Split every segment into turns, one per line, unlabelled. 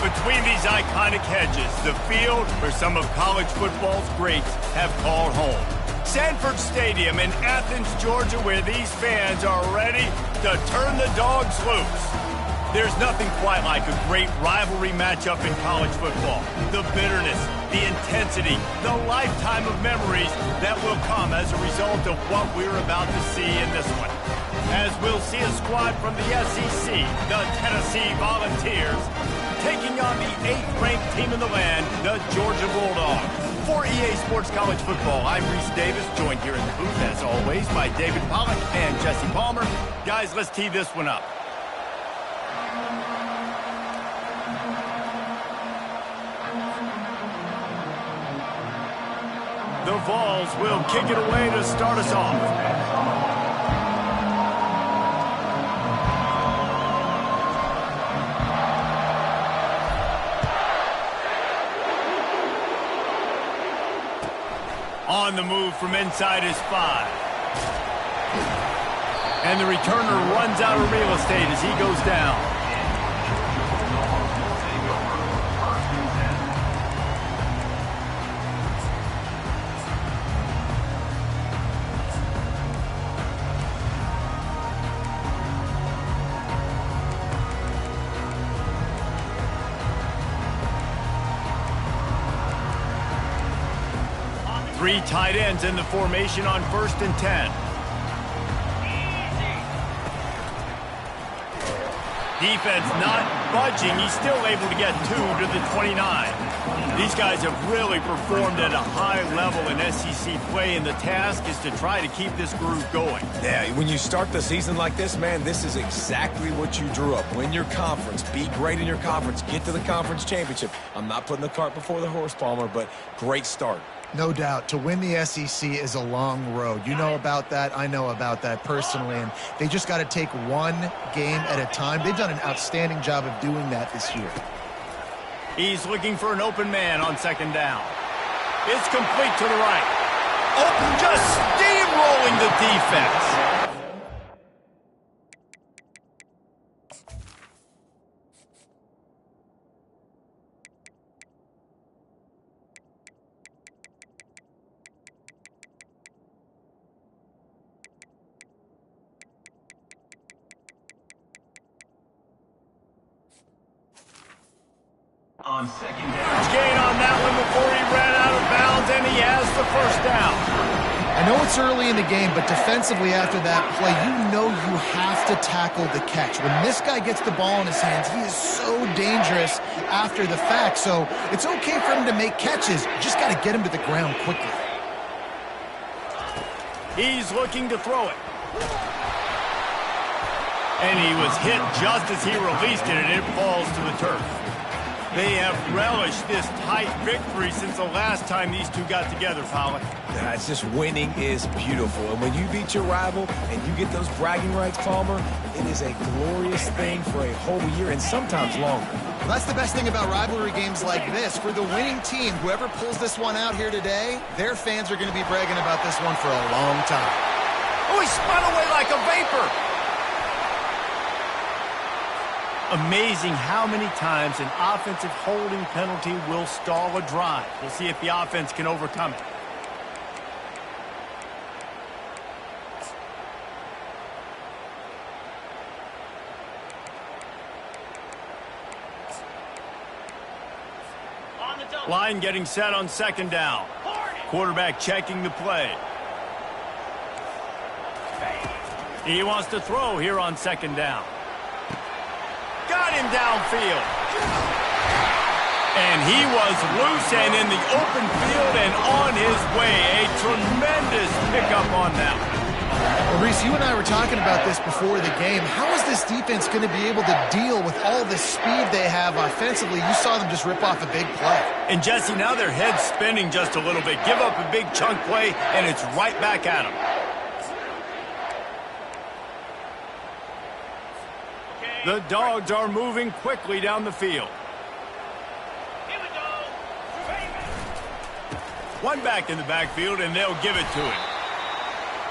Between these iconic hedges, the field where some of college football's greats have called home. Sanford Stadium in Athens, Georgia, where these fans are ready to turn the dogs loose. There's nothing quite like a great rivalry matchup in college football. The bitterness, the intensity, the lifetime of memories that will come as a result of what we're about to see in this one. As we'll see a squad from the SEC, the Tennessee Volunteers, taking on the 8th-ranked team in the land, the Georgia Bulldogs. For EA Sports College Football, I'm Reese Davis, joined here in the booth, as always, by David Pollack and Jesse Palmer. Guys, let's tee this one up. The Vols will kick it away to start us off. On the move from inside his 5. And the returner runs out of real estate as he goes down. Three tight ends in the formation on 1st and 10. Defense not budging. He's still able to get 2 to the 29. These guys have really performed at a high level in SEC play, and the task is to try to keep this groove going.
Yeah, when you start the season like this, man, this is exactly what you drew up. Win your conference, be great in your conference, get to the conference championship. I'm not putting the cart before the horse, Palmer, but great start.
No doubt. To win the SEC is a long road. You know about that. I know about that personally. And they just got to take one game at a time. They've done an outstanding job of doing that this year.
He's looking for an open man on 2nd down. It's complete to the right. Open, just steamrolling the defense.
On 2nd down.
Gain on that one before he ran out of bounds, and he has the 1st down.
I know it's early in the game, but defensively after that play, you know you have to tackle the catch. When this guy gets the ball in his hands, he is so dangerous after the fact. So it's okay for him to make catches. You just got to get him to the ground quickly.
He's looking to throw it. And he was hit just as he released it, and it falls to the turf. They have relished this tight victory since the last time these two got together, Pollack.
It's just winning is beautiful. And when you beat your rival and you get those bragging rights, Palmer, it is a glorious thing for a whole year and sometimes longer.
Well, that's the best thing about rivalry games like this. For the winning team, whoever pulls this one out here today, their fans are going to be bragging about this one for a long time.
Oh, he spun away like a vapor. Amazing how many times an offensive holding penalty will stall a drive. We'll see if the offense can overcome it. Line getting set on 2nd down. Quarterback checking the play. He wants to throw here on 2nd down. Got him downfield. And he was loose and in the open field and on his way. A tremendous pickup on that one.
Well, Reese, you and I were talking about this before the game. How is this defense going to be able to deal with all the speed they have offensively? You saw them just rip off a big play.
And, Jesse, now their head's spinning just a little bit. Give up a big chunk play, and it's right back at them. The Dogs are moving quickly down the field.
Here we go.
One back in the backfield, and they'll give it to him.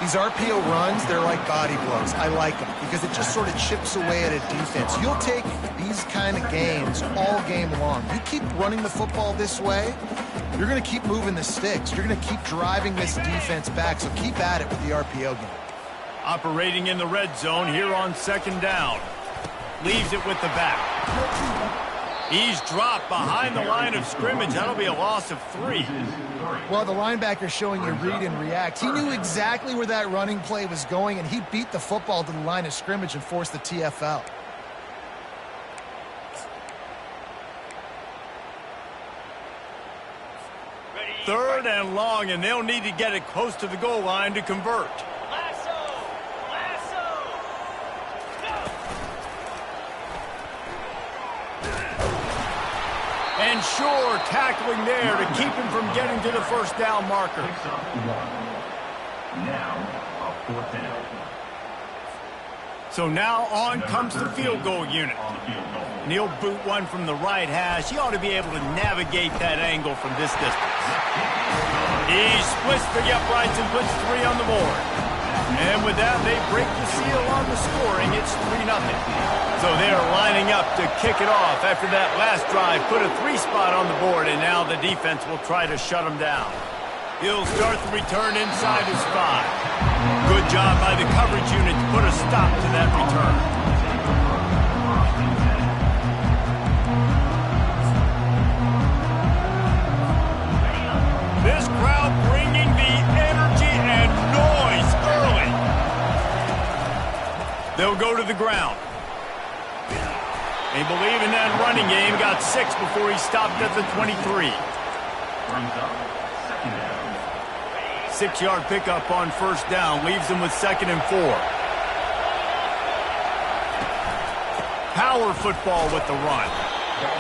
These RPO runs, they're like body blows. I like them because it just sort of chips away at a defense. You'll take these kind of games all game long. You keep running the football this way, you're going to keep moving the sticks. You're going to keep driving this defense back, so keep at it with the RPO game.
Operating in the red zone here on 2nd down. Leaves it with the back. He's dropped behind the line of scrimmage. That'll be a loss of 3.
Well, the linebacker's showing you read and react. He knew exactly where that running play was going, and he beat the football to the line of scrimmage and forced the TFL.
Third and long, and they'll need to get it close to the goal line to convert. And sure, tackling there to keep him from getting to the first down marker. So now on comes the field goal unit. And he'll boot one from the right hash. He ought to be able to navigate that angle from this distance. He splits the uprights and puts 3 on the board. And with that, they break the seal on the scoring. It's 3-0. So they're lining up to kick it off after that last drive. Put a 3 spot on the board, and now the defense will try to shut them down. He'll start the return inside his 5. Good job by the coverage unit to put a stop to that return. This crowd bringing the energy and noise early. They'll go to the ground. They believe in that running game. Got 6 before he stopped at the 23. 6-yard pickup on 1st down. Leaves them with 2nd and 4. Power football with the run.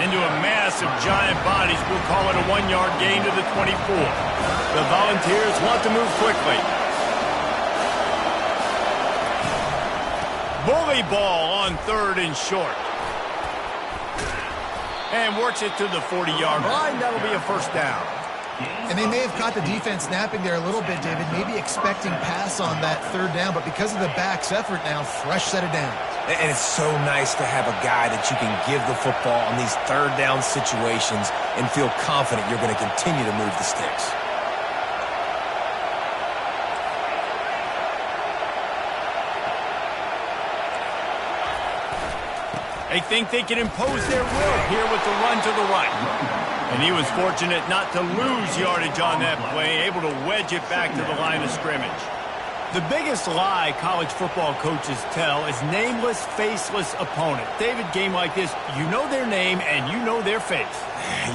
Into a mass of giant bodies. We'll call it a 1-yard gain to the 24. The Volunteers want to move quickly. Bully ball on 3rd and short. And works it to the 40-yard line. That'll be a 1st down.
And they may have caught the defense napping there a little bit, David, maybe expecting pass on that 3rd down, but because of the back's effort now, fresh set of downs.
And it's so nice to have a guy that you can give the football on these 3rd down situations and feel confident you're going to continue to move the sticks.
They think they can impose their will here with the run to the right. And he was fortunate not to lose yardage on that play, able to wedge it back to the line of scrimmage. The biggest lie college football coaches tell is nameless, faceless opponent. David, game like this, you know their name and you know their face.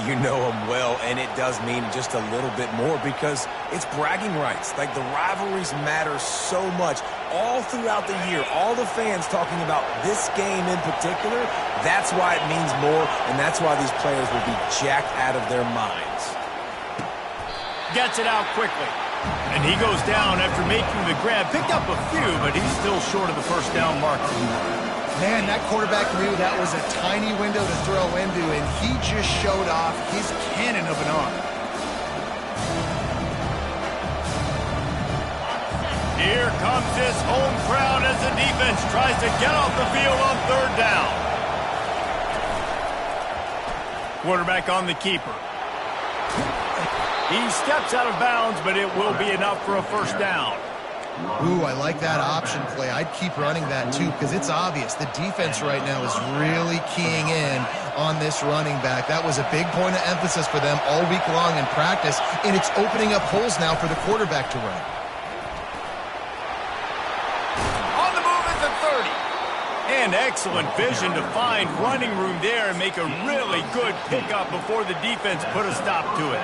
You know them well, and it does mean just a little bit more because it's bragging rights. Like, the rivalries matter so much all throughout the year. All the fans talking about this game in particular, that's why it means more, and that's why these players will be jacked out of their minds.
Gets it out quickly. And he goes down after making the grab. Picked up a few, but he's still short of the 1st down marker.
Man, that quarterback knew that was a tiny window to throw into, and he just showed off his cannon of an arm.
Here comes this home crowd as the defense tries to get off the field on 3rd down. Quarterback on the keeper. He steps out of bounds, but it will be enough for a 1st down.
Ooh, I like that option play. I'd keep running that too because it's obvious the defense right now is really keying in on this running back. That was a big point of emphasis for them all week long in practice, and it's opening up holes now for the quarterback to run.
On the move at the 30. And excellent vision to find running room there and make a really good pickup before the defense put a stop to it.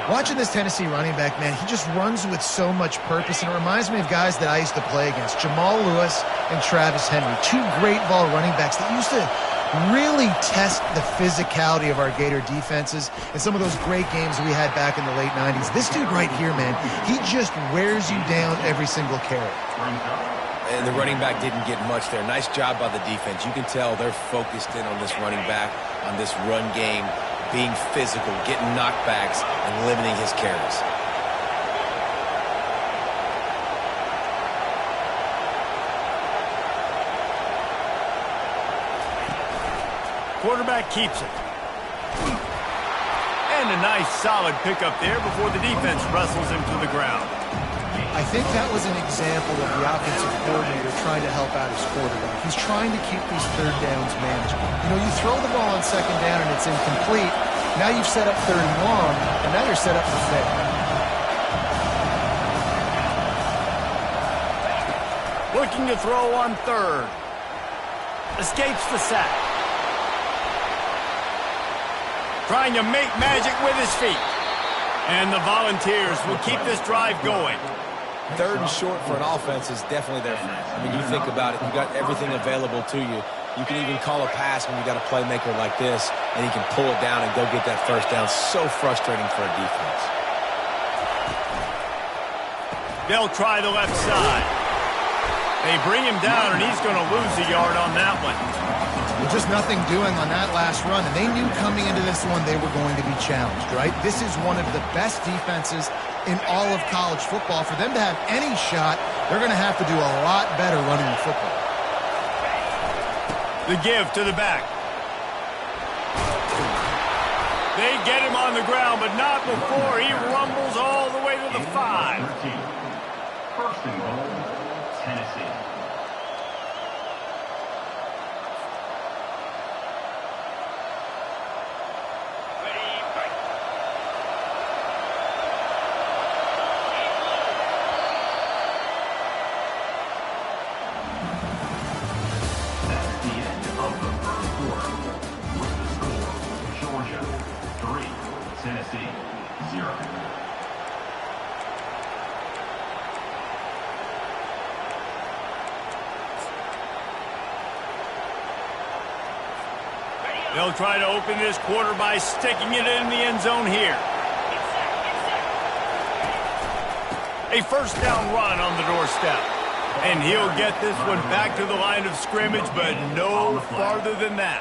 Watching this Tennessee running back, man, he just runs with so much purpose, and it reminds me of guys that I used to play against, Jamal Lewis and Travis Henry, 2 great ball running backs that used to really test the physicality of our Gator defenses in some of those great games we had back in the late 90s. This dude right here, man, he just wears you down every single carry.
And the running back didn't get much there. Nice job by the defense. You can tell they're focused in on this running back, on this run game, being physical, getting knockbacks, and limiting his carries.
quarterback keeps it. And a nice solid pickup there before the defense wrestles him to the ground.
I think that was an example of the offensive coordinator trying to help out his quarterback. He's trying to keep these third downs manageable. You know, you throw the ball on second down and it's incomplete. Now you've set up third and long, and now you're set up for fail.
Looking to throw on third. Escapes the sack. Trying to make magic with his feet. And the Volunteers will keep this drive going.
Third and short for an offense is definitely there. I mean, you think about it, you got everything available to you. You can even call a pass when you got a playmaker like this, and he can pull it down and go get that first down. So frustrating for a defense.
They'll try the left side. They bring him down, and he's going to lose a yard on that one.
Just nothing doing on that last run, and they knew coming into this one they were going to be challenged, right? This is one of the best defenses in all of college football. For them to have any shot, they're going to have to do a lot better running the football.
The give to the back. They get him on the ground, but not before he rumbles all the way to the 5.
First and goal, Tennessee. Tennessee, 0.
They'll try to open this quarter by sticking it in the end zone here. A first down run on the doorstep. And he'll get this one back to the line of scrimmage, but no farther than that.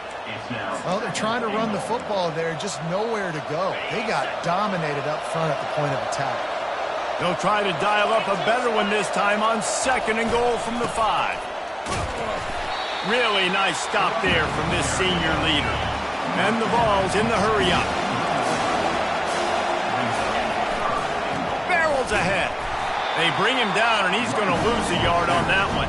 Well, they're trying to run the football there, just nowhere to go. They got dominated up front at the point of attack.
They'll try to dial up a better one this time on second and goal from the 5. Really nice stop there from this senior leader. And the ball's in the hurry-up. Barrels ahead. They bring him down, and he's going to lose a yard on that one.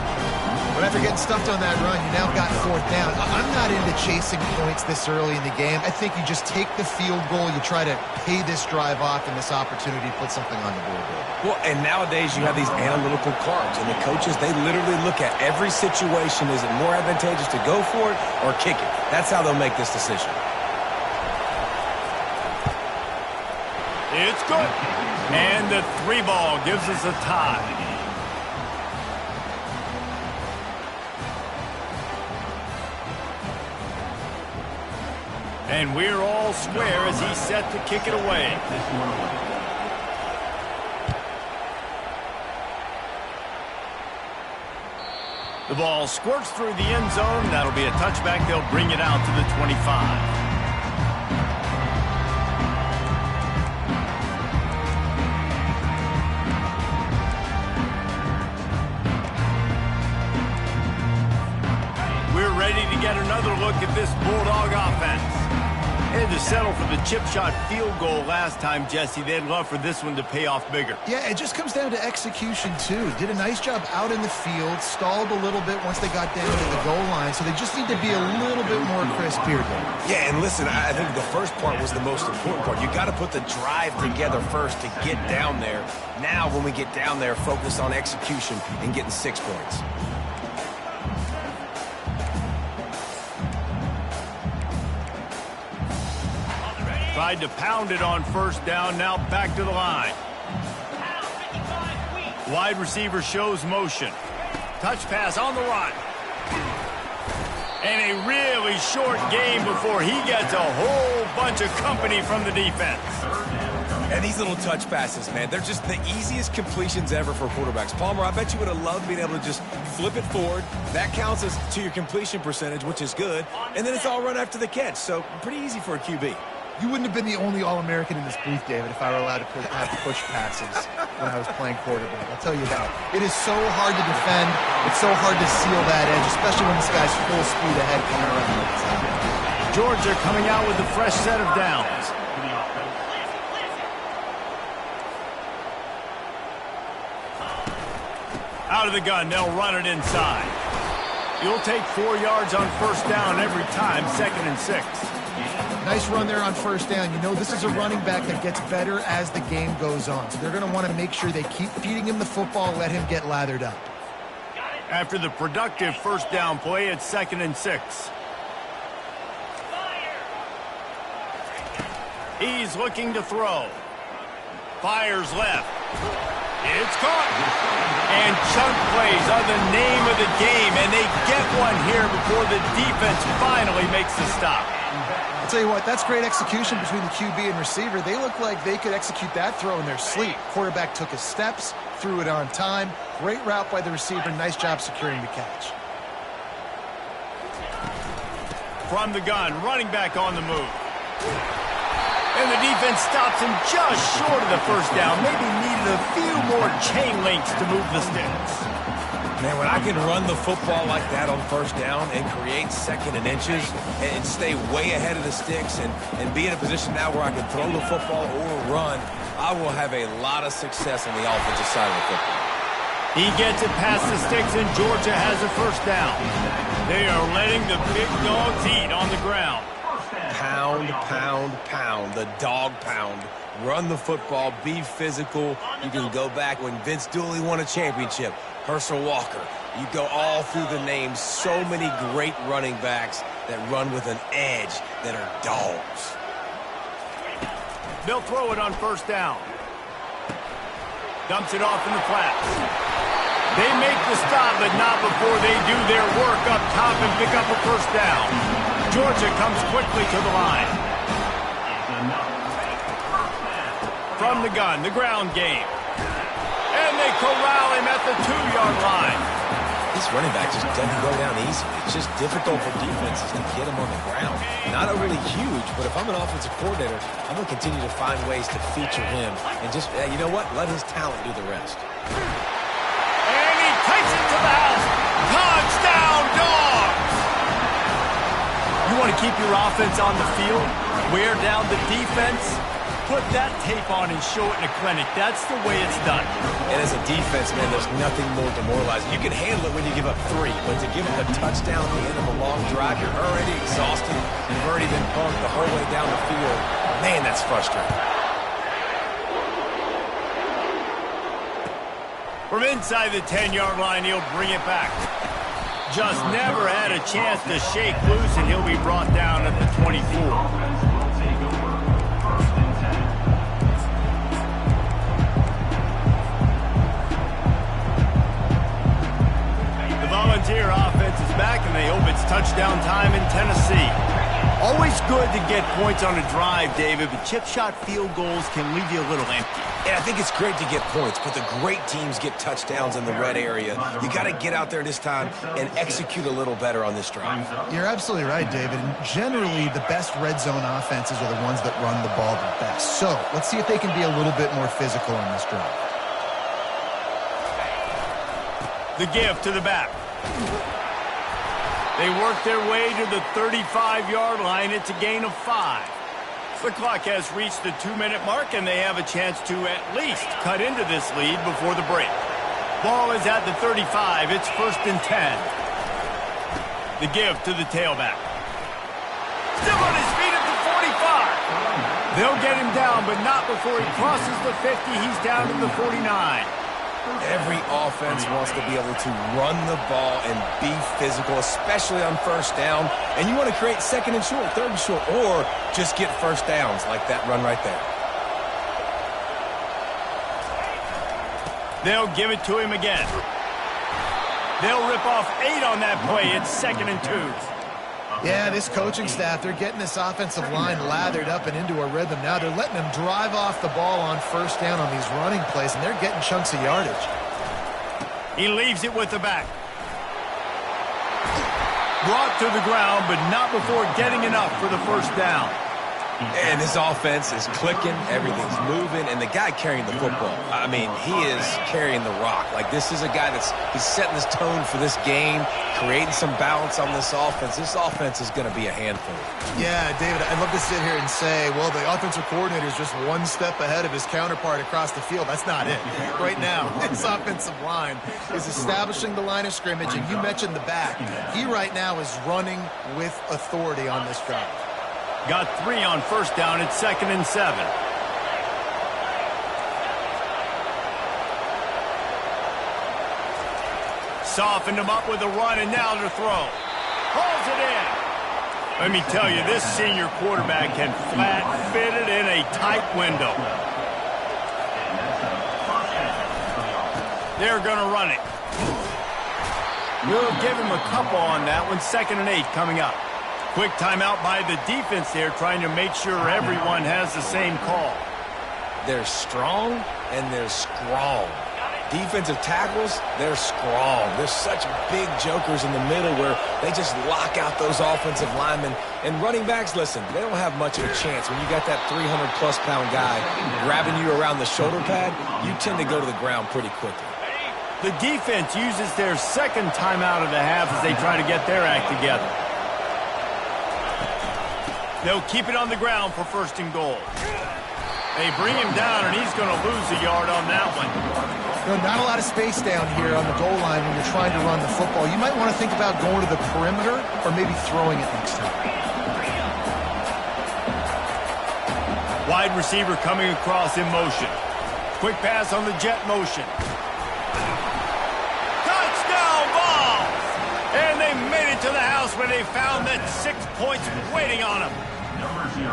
But after getting stuffed on that run, you now got fourth down. I'm not into chasing points this early in the game. I think you just take the field goal. You try to pay this drive off and this opportunity to put something on the board.
Well, and nowadays you have these analytical cards, and the coaches, they literally look at every situation. Is it more advantageous to go for it or kick it? That's how they'll make this decision.
It's good. And the 3 ball gives us a tie. And we're all square as he's set to kick it away. The ball squirts through the end zone. That'll be a touchback. They'll bring it out to the 25. Get another look at this Bulldog offense. They had to settle for the chip shot field goal last time, Jesse. They'd love for this one to pay off bigger.
Yeah, it just comes down to execution, too. Did a nice job out in the field, stalled a little bit once they got down to the goal line, so they just need to be a little bit more crisp here.
Yeah, and listen, I think the first part was the most important part. You got to put the drive together first to get down there. Now, when we get down there, focus on execution and getting 6 points.
Tried to pound it on first down, now back to the line. Wide receiver shows motion. Touch pass on the run. And a really short game before he gets a whole bunch of company from the defense.
And these little touch passes, man, they're just the easiest completions ever for quarterbacks. Palmer, I bet you would have loved being able to just flip it forward. That counts as to your completion percentage, which is good. And then it's all run after the catch, so pretty easy for a QB.
You wouldn't have been the only All-American in this booth, David, if I were allowed to have push passes when I was playing quarterback. I'll tell you that. It is so hard to defend. It's so hard to seal that edge, especially when this guy's full speed ahead coming around the outside.
Georgia coming out with a fresh set of downs. Out of the gun, they'll run it inside. You'll take 4 yards on first down every time, 2nd and 6.
Nice run there on first down. You know, this is a running back that gets better as the game goes on. So they're going to want to make sure they keep feeding him the football, let him get lathered up.
After the productive first down play, it's 2nd and 6. He's looking to throw. Fires left. It's caught. And chunk plays are the name of the game, and they get one here before the defense finally makes the stop.
I'll tell you what, that's great execution between the QB and receiver. They look like they could execute that throw in their sleep. Quarterback took his steps, threw it on time. Great route by the receiver. Nice job securing the catch.
From the gun, running back on the move. And the defense stops him just short of the first down. Maybe needed a few more chain links to move the sticks.
Man, when I can run the football like that on first down and create 2nd and inches and stay way ahead of the sticks and be in a position now where I can throw the football or run, I will have a lot of success on the offensive side of the football.
He gets it past the sticks, and Georgia has a first down. They are letting the big dogs eat on the ground.
Pound, pound, pound, the dog pound. Run the football, be physical. You can go back when Vince Dooley won a championship. Herschel Walker. You go all through the names. So many great running backs that run with an edge that are dogs.
They'll throw it on first down. Dumps it off in the flats. They make the stop, but not before they do their work up top and pick up a first down. Georgia comes quickly to the line. From the gun, the ground game. And they corral him at the 2-yard line.
This running back just doesn't go down easily. It's just difficult for defenses to get him on the ground. Not overly huge, but if I'm an offensive coordinator, I'm going to continue to find ways to feature him. And just, you know what? Let his talent do the rest.
And he takes it to the house. Touchdown, Dogs! You want to keep your offense on the field? Wear down the defense? Put that tape on and show it in a clinic. That's the way it's done.
And as a defense, man, there's nothing more demoralizing. You can handle it when you give up 3, but to give up a touchdown at the end of a long drive, you're already exhausted. You've already been punked the whole way down the field. Man, that's frustrating.
From inside the 10-yard line, he'll bring it back. Just never had a chance to shake loose, and he'll be brought down at the 24. Volunteer offense is back, and they hope it's touchdown time in Tennessee. Always good to get points on a drive, David, but chip shot field goals can leave you a little empty.
Yeah, I think it's great to get points, but the great teams get touchdowns in the red area. You got to get out there this time and execute a little better on this drive.
You're absolutely right, David. And generally, the best red zone offenses are the ones that run the ball the best. So let's see if they can be a little bit more physical on this drive.
The give to the back. They work their way to the 35-yard line. It's a gain of 5. The clock has reached the 2-minute mark, and they have a chance to at least cut into this lead before the break. Ball is at the 35. It's 1st and 10. The give to the tailback. Still on his feet at the 45. They'll get him down, but not before he crosses the 50. He's down to the 49.
Every offense wants to be able to run the ball and be physical, especially on first down. And you want to create 2nd and short, 3rd and short, or just get first downs like that run right there.
They'll give it to him again. They'll rip off 8 on that play. It's 2nd and 2.
Yeah, this coaching staff, they're getting this offensive line lathered up and into a rhythm. Now they're letting them drive off the ball on first down on these running plays, and they're getting chunks of yardage.
He leaves it with the back. Brought to the ground, but not before getting enough for the first down.
And this offense is clicking, everything's moving, and the guy carrying the football, I mean, he is carrying the rock. Like, this is a guy he's setting this tone for this game, creating some balance on this offense. This offense is going to be a handful.
Yeah, David, I'd love to sit here and say, well, the offensive coordinator is just one step ahead of his counterpart across the field. That's not it. Right now, this offensive line is establishing the line of scrimmage, and you mentioned the back. He right now is running with authority on this drive.
Got 3 on first down. It's 2nd and 7. Softened him up with a run, and now to throw. Hauls it in. Let me tell you, this senior quarterback can flat fit it in a tight window. They're going to run it. We'll give him a couple on that one. 2nd and 8 coming up. Quick timeout by the defense there, trying to make sure everyone has the same call.
They're strong and they're strong. Defensive tackles, they're strong. There's such big jokers in the middle where they just lock out those offensive linemen. And running backs, listen, they don't have much of a chance. When you got that 300-plus pound guy grabbing you around the shoulder pad, you tend to go to the ground pretty quickly.
The defense uses their 2nd timeout of the half as they try to get their act together. They'll keep it on the ground for 1st and goal. They bring him down, and he's going to lose a yard on that one.
You know, not a lot of space down here on the goal line when you're trying to run the football. You might want to think about going to the perimeter or maybe throwing it next time.
Wide receiver coming across in motion. Quick pass on the jet motion. Touchdown ball! And they made it to the house where they found that 6 points waiting on them.
Number 0.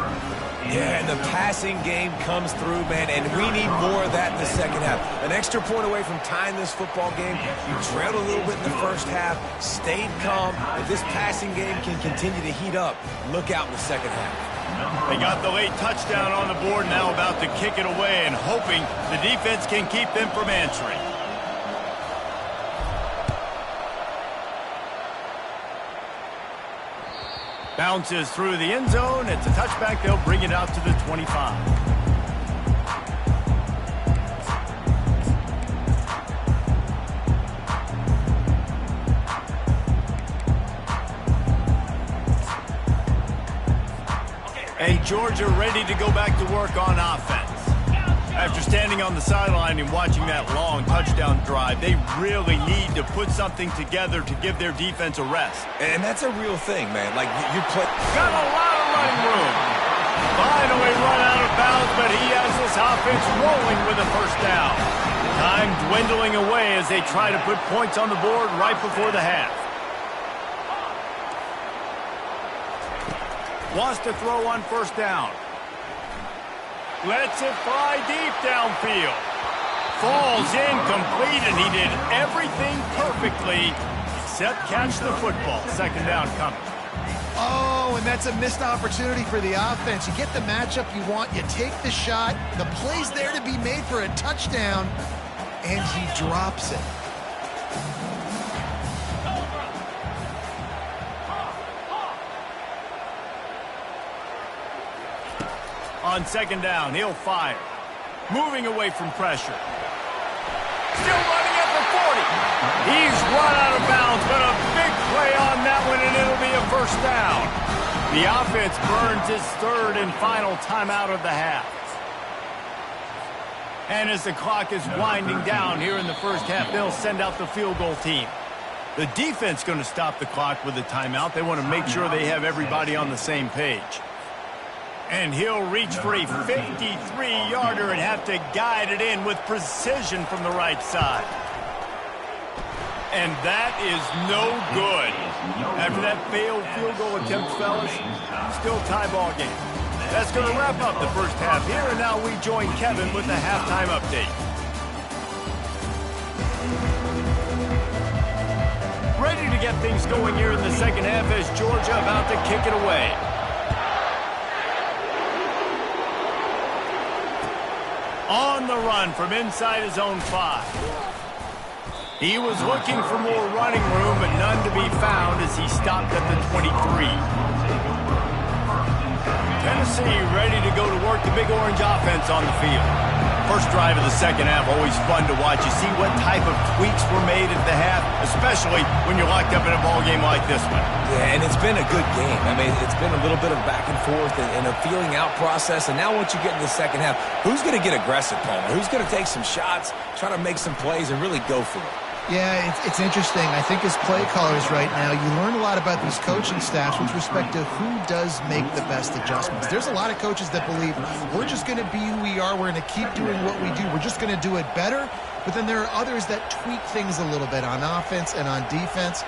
Yeah, and the passing game comes through, man, and we need more of that in the second half. An extra point away from tying this football game. You trailed a little bit in the first half, stayed calm. If this passing game can continue to heat up, look out in the second half.
They got the late touchdown on the board, now about to kick it away and hoping the defense can keep them from answering. Bounces through the end zone. It's a touchback. They'll bring it out to the 25. And Georgia ready to go back to work on offense. After standing on the sideline and watching that long touchdown drive, they really need to put something together to give their defense a rest.
And that's a real thing, man. Like, you play...
Got a lot of running room. Finally run out of bounds, but he has this offense rolling with a 1st down. Time dwindling away as they try to put points on the board right before the half. Wants to throw on 1st down. Lets it fly deep downfield. Falls incomplete, and he did everything perfectly except catch the football. 2nd down coming.
Oh, and that's a missed opportunity for the offense. You get the matchup you want, you take the shot, the play's there to be made for a touchdown, and he drops it.
On 2nd down, he'll fire. Moving away from pressure. Still running at the 40. He's run out of bounds, but a big play on that one, and it'll be a 1st down. The offense burns its 3rd and final timeout of the half. And as the clock is winding down here in the 1st half, they'll send out the field goal team. The defense going to stop the clock with a timeout. They want to make sure they have everybody on the same page. And he'll reach for a 53-yarder and have to guide it in with precision from the right side. And that is no good. After that failed field goal attempt, fellas, still tie ball game. That's going to wrap up the 1st half here, and now we join Kevin with the halftime update. Ready to get things going here in the 2nd half as Georgia about to kick it away. On the run from inside his own 5. He was looking for more running room, but none to be found as he stopped at the 23. Tennessee ready to go to work the Big Orange offense on the field. First drive of the second half, always fun to watch. You see what type of tweaks were made at the half, especially when you're locked up in a ball game like this one.
Yeah, and it's been a good game. I mean, it's been a little bit of back and forth and a feeling out process. And now once you get in the second half, who's going to get aggressive, Palmer? Who's going to take some shots, try to make some plays, and really go for it?
Yeah, it's interesting. I think as play callers right now, you learn a lot about these coaching staffs with respect to who does make the best adjustments. There's a lot of coaches that believe we're just going to be who we are. We're going to keep doing what we do. We're just going to do it better. But then there are others that tweak things a little bit on offense and on defense.